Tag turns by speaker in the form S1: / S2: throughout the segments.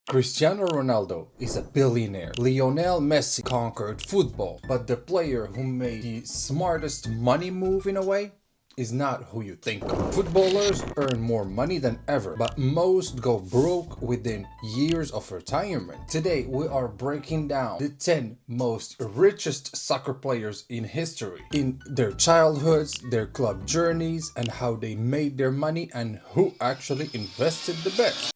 S1: Cristiano Ronaldo is a billionaire. Lionel Messi conquered football, but the player who made the smartest money move in a way is not who you think of. Footballers earn more money than ever, but most go broke within years of retirement. Today, we are breaking down the 10 most richest soccer players in history, in their childhoods, their club journeys, and how they made their money and who actually invested the best.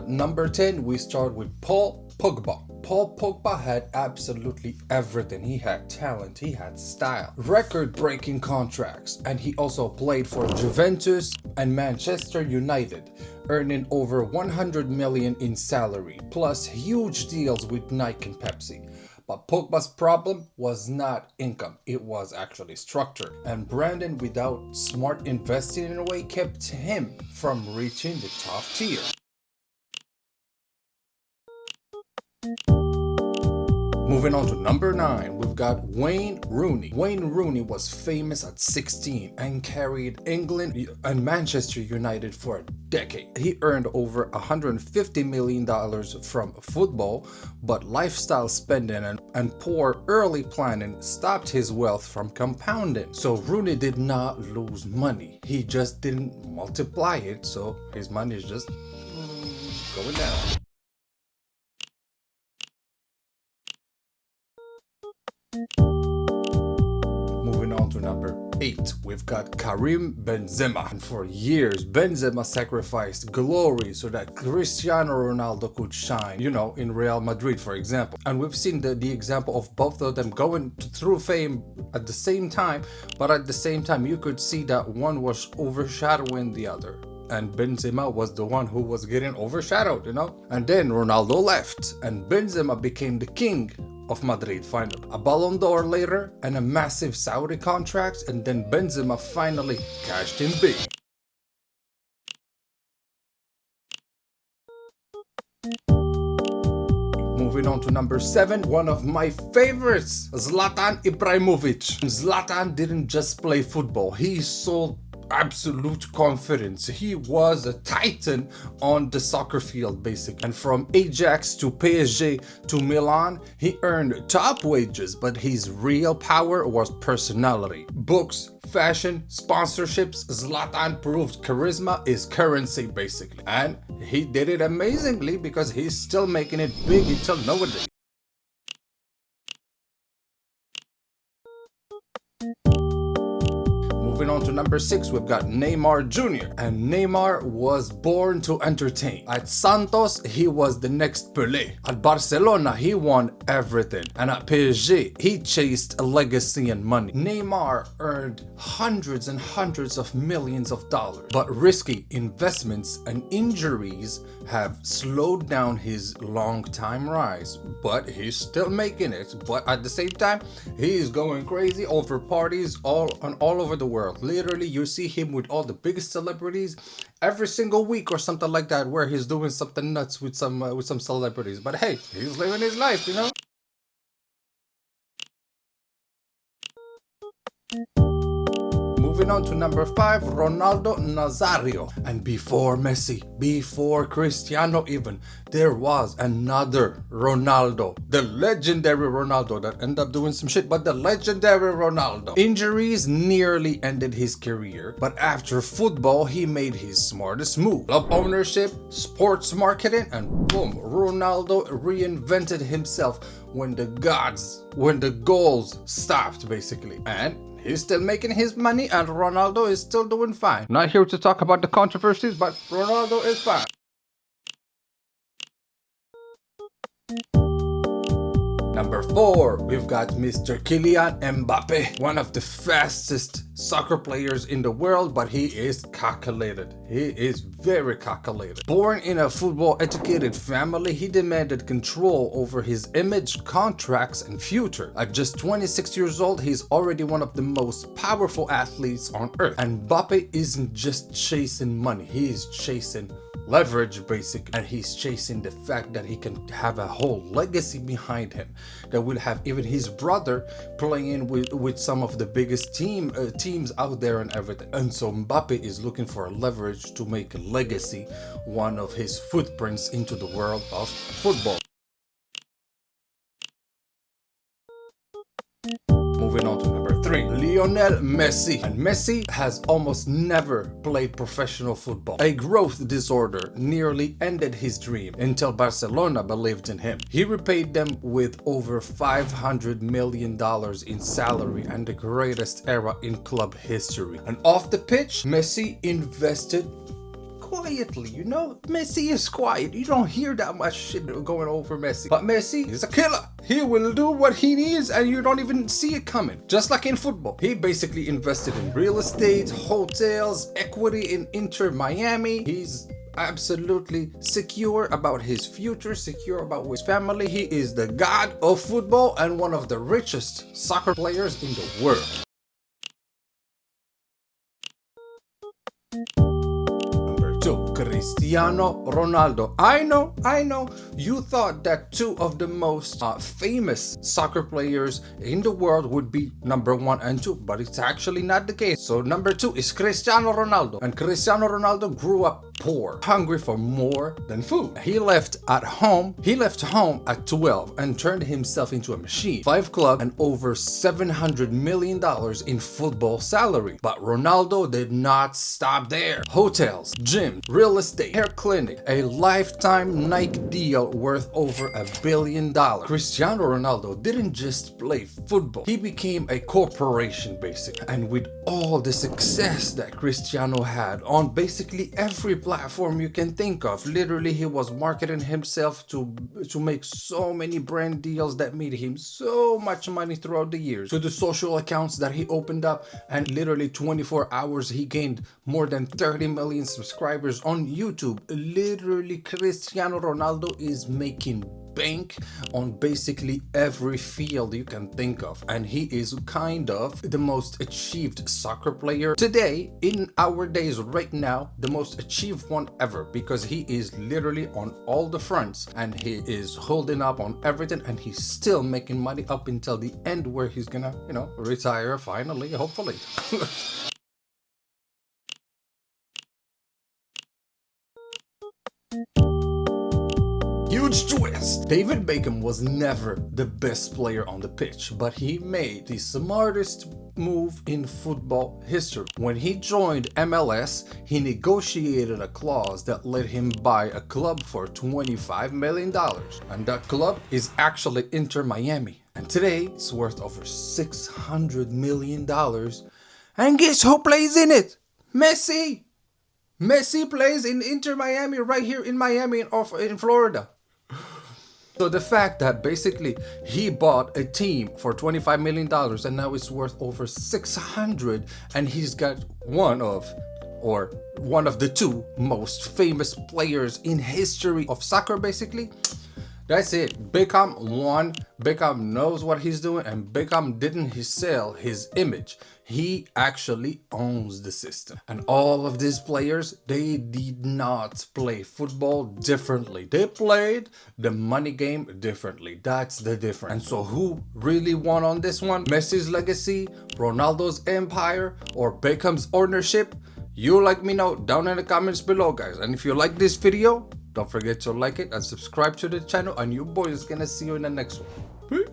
S1: Number 10, we start with Paul Pogba. Paul Pogba had absolutely everything. He had talent, he had style, record-breaking contracts, and he also played for Juventus and Manchester United, earning over 100 million in salary, plus huge deals with Nike and Pepsi. But Pogba's problem was not income, it was actually structure. And Brandon, without smart investing in a way, kept him from reaching the top tier. Moving on to number 9, we've got Wayne Rooney. Wayne Rooney was famous at 16 and carried England and Manchester United for a decade. He earned over $150 million from football, but lifestyle spending and poor early planning stopped his wealth from compounding. So Rooney did not lose money. He just didn't multiply it, so his money is just going down. Moving on to number 8, we've got Karim Benzema. And for years, Benzema sacrificed glory so that Cristiano Ronaldo could shine, in Real Madrid, for example. And we've seen the example of both of them going through fame at the same time, but at the same time, you could see that one was overshadowing the other. And Benzema was the one who was getting overshadowed, And then Ronaldo left, and Benzema became the king of Madrid finally. A Ballon d'Or later, and a massive Saudi contract, and then Benzema finally cashed in big. Moving on to number 7, one of my favorites, Zlatan Ibrahimovic. Zlatan didn't just play football, he sold absolute confidence. He was a titan on the soccer field, basically. And from Ajax to PSG to Milan, he earned top wages, but his real power was personality. Books, fashion, sponsorships, Zlatan proved charisma is currency, basically. And he did it amazingly because he's still making it big until nowadays. Moving on to number 6, we've got Neymar Jr. And Neymar was born to entertain. At Santos, he was the next Pelé. At Barcelona, he won everything. And at PSG, he chased a legacy and money. Neymar earned hundreds and hundreds of millions of dollars. But risky investments and injuries have slowed down his long-time rise. But he's still making it. But at the same time, he's going crazy over parties all over the world. Literally, you see him with all the biggest celebrities every single week or something like that, where he's doing something nuts with some celebrities. But hey, he's living his life, Moving on to number 5, Ronaldo Nazario. And before Messi, before Cristiano even, there was another Ronaldo. The legendary Ronaldo that ended up doing some shit, but the legendary Ronaldo. Injuries nearly ended his career, but after football, he made his smartest move. Club ownership, sports marketing, and boom, Ronaldo reinvented himself when the goals stopped, basically. And he's still making his money, and Ronaldo is still doing fine. Not here to talk about the controversies, but Ronaldo is fine. Number 4, we've got Mr. Kylian Mbappe, one of the fastest soccer players in the world, but he is calculated. He is very calculated. Born in a football-educated family, he demanded control over his image, contracts, and future. At just 26 years old, he's already one of the most powerful athletes on earth. And Mbappe isn't just chasing money, he is chasing leverage basically, and he's chasing the fact that he can have a whole legacy behind him, that will have even his brother playing with some of the biggest teams out there and everything. And so Mbappe is looking for a leverage to make a legacy, one of his footprints into the world of football. Moving on to number 3, Lionel Messi. And Messi has almost never played professional football. A growth disorder nearly ended his dream until Barcelona believed in him. He repaid them with over $500 million in salary and the greatest era in club history. And off the pitch, Messi invested quietly, you know. Messi is quiet. You don't hear that much shit going over Messi. But Messi is a killer. He will do what he needs and you don't even see it coming. Just like in football. He basically invested in real estate, hotels, equity in Inter Miami. He's absolutely secure about his future, secure about his family. He is the god of football and one of the richest soccer players in the world. Cristiano Ronaldo. I know, you thought that two of the most famous soccer players in the world would be number 1 and 2, but it's actually not the case. So number 2 is Cristiano Ronaldo, and Cristiano Ronaldo grew up poor, hungry for more than food. He left home at 12 and turned himself into a machine. 5 clubs and over $700 million in football salary. But Ronaldo did not stop there. Hotels, gym, real estate, hair clinic, a lifetime Nike deal worth over $1 billion. Cristiano Ronaldo didn't just play football. He became a corporation basically. And with all the success that Cristiano had on basically every platform you can think of, literally he was marketing himself to make so many brand deals that made him so much money throughout the years, to the social accounts that he opened up, and literally 24 hours he gained more than 30 million subscribers on YouTube. Literally Cristiano Ronaldo is making bank on basically every field you can think of, and he is kind of the most achieved soccer player today, in our days right now, the most achieved one ever, because he is literally on all the fronts and he is holding up on everything, and he's still making money up until the end where he's gonna, you know, retire finally, hopefully. Huge twist! David Beckham was never the best player on the pitch, but he made the smartest move in football history. When he joined MLS, he negotiated a clause that let him buy a club for $25 million. And that club is actually Inter Miami. And today, it's worth over $600 million. And guess who plays in it? Messi! Messi plays in Inter Miami, right here in Miami, in Florida. So the fact that basically he bought a team for $25 million and now it's worth over 600, and he's got one of the 2 most famous players in history of soccer basically. That's it. Beckham won. Beckham knows what he's doing, and Beckham didn't sell his image. He actually owns the system. And all of these players, they did not play football differently. They played the money game differently. That's the difference. And so who really won on this one? Messi's legacy, Ronaldo's empire, or Beckham's ownership? You let me know down in the comments below, guys. And if you like this video, don't forget to like it and subscribe to the channel, and your boy is gonna see you in the next one. Peace.